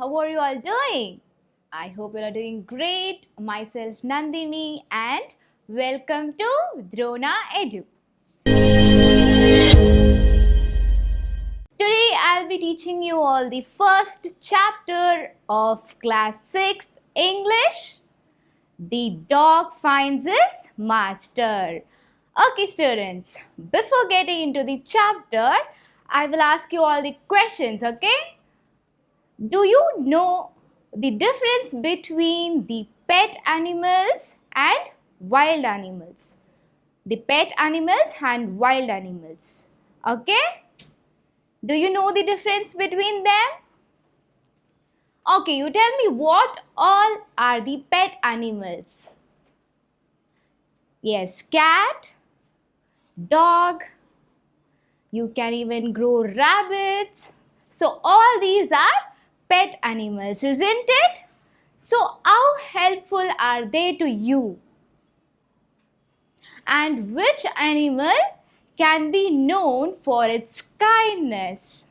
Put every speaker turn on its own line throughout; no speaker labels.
how are you all doing? I hope you are doing great. Myself Nandini and welcome to Drona Edu. Today I'll be teaching you all the first chapter of class 6th English. The dog finds his master. Okay students, before getting into the chapter, I will ask you all the questions, okay? Do you know the difference between the pet animals and wild animals? The pet animals and wild animals. Okay? Do you know the difference between them? Okay, you tell me what all are the pet animals? Yes, cat, dog, you can even grow rabbits. So all these are pet animals, isn't it? So how helpful are they to you? And which animal can be known for its kindness?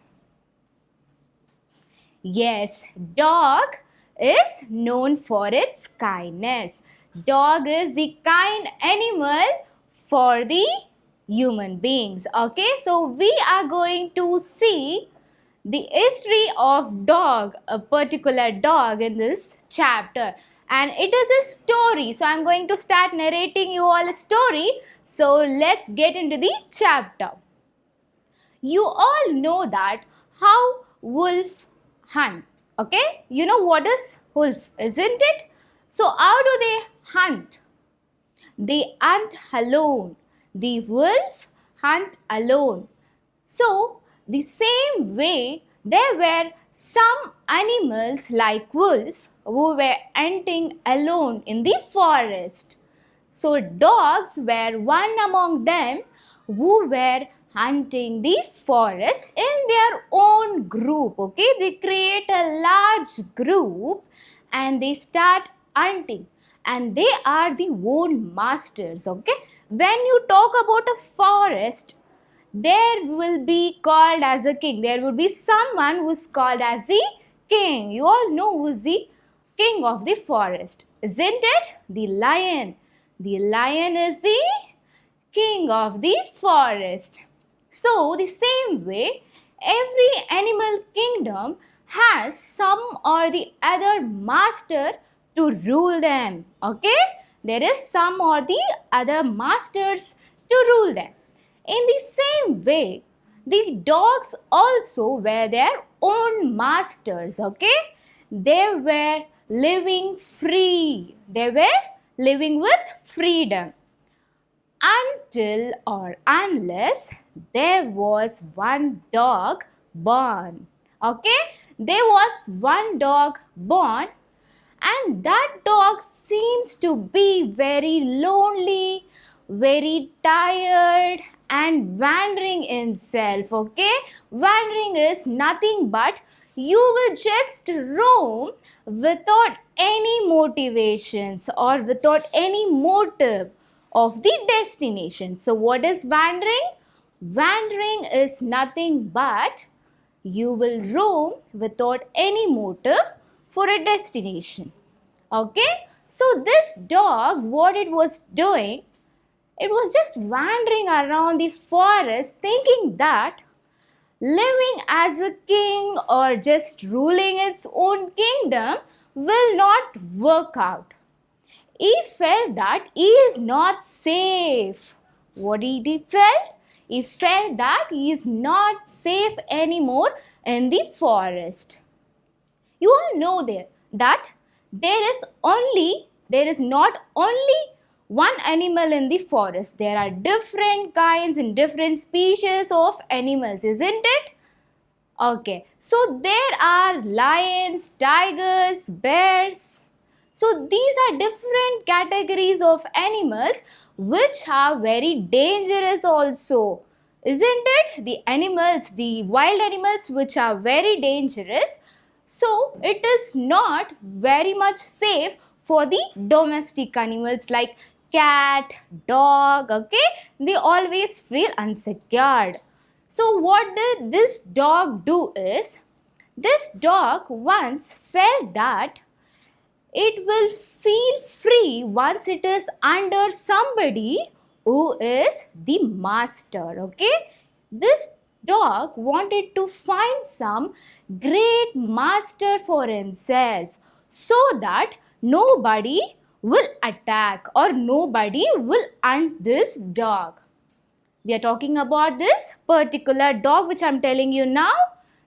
Yes, dog is known for its kindness. Dog is the kind animal for the human beings. Okay, so we are going to see the history of dog, a particular dog in this chapter. And it is a story. So I'm going to start narrating you all a story. So let's get into the chapter. You all know that how wolf hunt. Okay, you know what is wolf, isn't it? So how do they hunt? They hunt alone. The wolf hunt alone. So the same way there were some animals like wolf who were hunting alone in the forest. So dogs were one among them who were hunting the forest in their own group. Okay, they create a large group and they start hunting, and they are the own masters. Okay, when you talk about a forest, there will be called as a king. There will be someone who is called as the king. You all know who is the king of the forest, isn't it? The lion. The lion is the king of the forest. So, the same way, every animal kingdom has some or the other master to rule them. Okay? There is some or the other masters to rule them. In the same way, the dogs also were their own masters. Okay? They were living free. They were living with freedom. Until or unless there was one dog born. Okay? There was one dog born, and that dog seems to be very lonely, very tired and wandering himself. Okay? Wandering is nothing but you will just roam without any motivations or without any motive of the destination. So what is wandering? Wandering is nothing but you will roam without any motive for a destination. Okay? So this dog, what it was doing, it was just wandering around the forest thinking that living as a king or just ruling its own kingdom will not work out. He felt that he is not safe. What did he felt? He felt that he is not safe anymore in the forest. You all know that there is not only one animal in the forest. There are different kinds and different species of animals, isn't it? Okay, so there are lions, tigers, bears. So these are different categories of animals which are very dangerous also. Isn't it? The animals, the wild animals which are very dangerous. So it is not very much safe for the domestic animals like cat, dog, okay? They always feel unsecured. So what did this dog do is, This dog once felt that it will feel free once it is under somebody who is the master. Okay, this dog wanted to find some great master for himself so that nobody will attack or nobody will hunt this dog. We are talking about this particular dog which I am telling you now.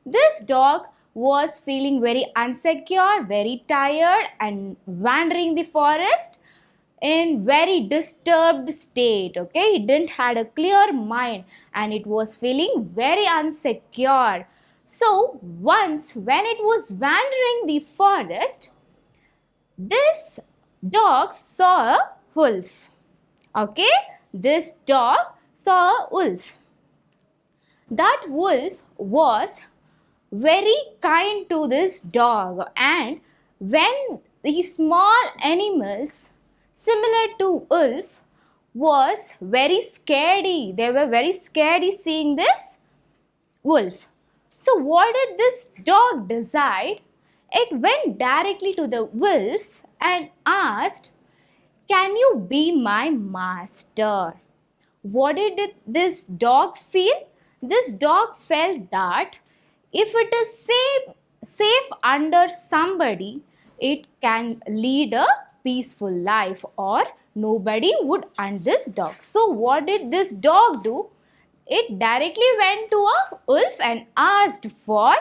This dog was feeling very insecure, very tired and wandering the forest in very disturbed state. Okay, it didn't had a clear mind and it was feeling very insecure. So once when it was wandering the forest, this dog saw a wolf. Okay, this dog saw a wolf. That wolf was very kind to this dog, and when the small animals similar to wolf was very scary, they were very scary seeing this wolf. So what did this dog decide? It went directly to the wolf and asked, "Can you be my master?" What did this dog feel? This dog felt that if it is safe under somebody, it can lead a peaceful life or nobody would hunt this dog. So what did this dog do? It directly went to a wolf and asked for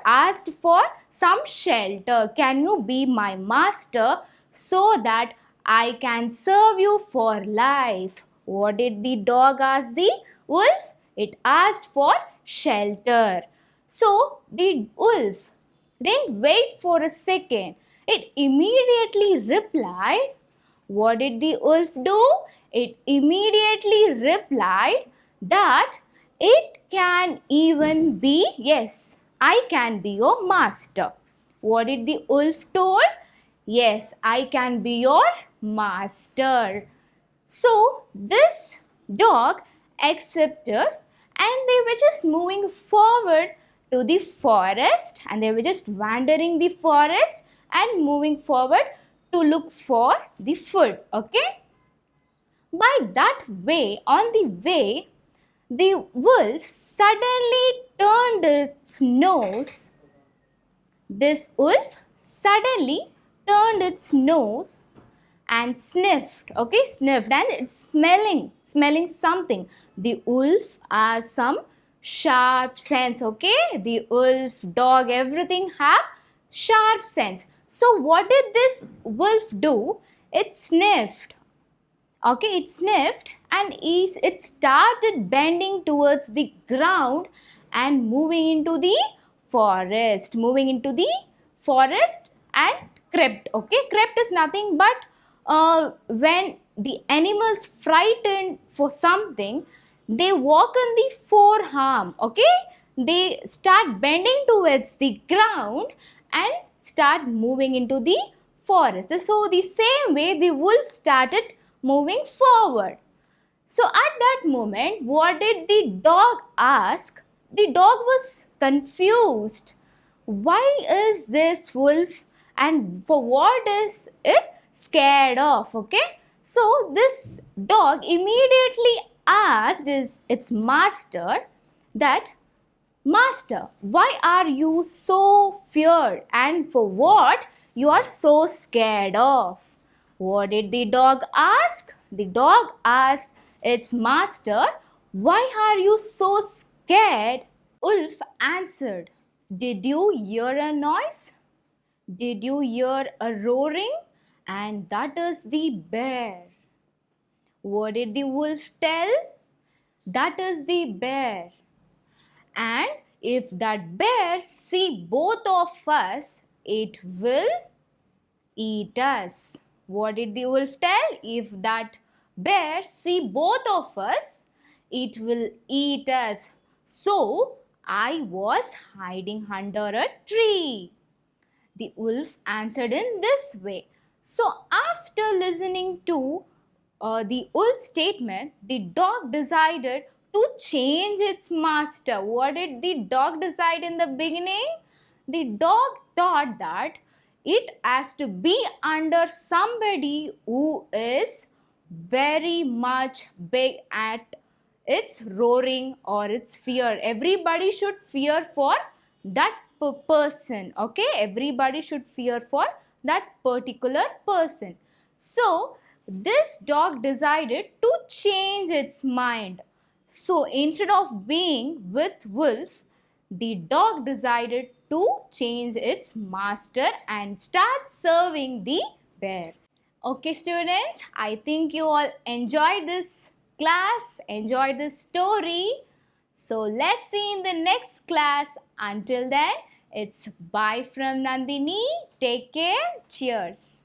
asked for some shelter. "Can you be my master so that I can serve you for life?" What did the dog ask the wolf? It asked for shelter. So the wolf didn't wait for a second. It immediately replied. What did the wolf do? It immediately replied that it can even be, yes, I can be your master. What did the wolf told? Yes, I can be your master. So this dog accepted and they were just moving forward to the forest and they were just wandering the forest and moving forward to look for the food. Okay. By that way, on the way, the wolf suddenly turned its nose. This wolf suddenly turned its nose and sniffed. Okay, sniffed, and it's smelling something. The wolf has some sharp sense. Okay, the wolf, dog, everything have sharp sense. So what did this wolf do? It sniffed. Okay, it sniffed and it started bending towards the ground and moving into the forest. And crept. Okay, crept is nothing but when the animals frightened for something, they walk on the forearm. Okay, they start bending towards the ground and start moving into the forest. So the same way the wolf started moving forward. So at that moment, what did the dog ask? The dog was confused. Why is this wolf and for what is it scared of? Okay. So this dog immediately asked its master that, "Master, why are you so feared and for what you are so scared of?" What did the dog ask? The dog asked its master, "Why are you so scared?" Wolf answered, "Did you hear a noise? Did you hear a roaring? And that is the bear." What did the wolf tell? That is the bear. And if that bear see both of us, it will eat us. What did the wolf tell? If that bear see both of us, it will eat us. So I was hiding under a tree. The wolf answered in this way. So after listening to the wolf's statement, the dog decided to change its master. What did the dog decide in the beginning? The dog thought that it has to be under somebody who is very much big at its roaring or its fear. Everybody should fear for that person. Okay, everybody should fear for that particular person. So this dog decided to change its mind. So instead of being with wolf, the dog decided to change its master and start serving the bear. Okay, students, I think you all enjoyed this class, enjoyed this story. So let's see in the next class. Until then, it's bye from Nandini. Take care. Cheers.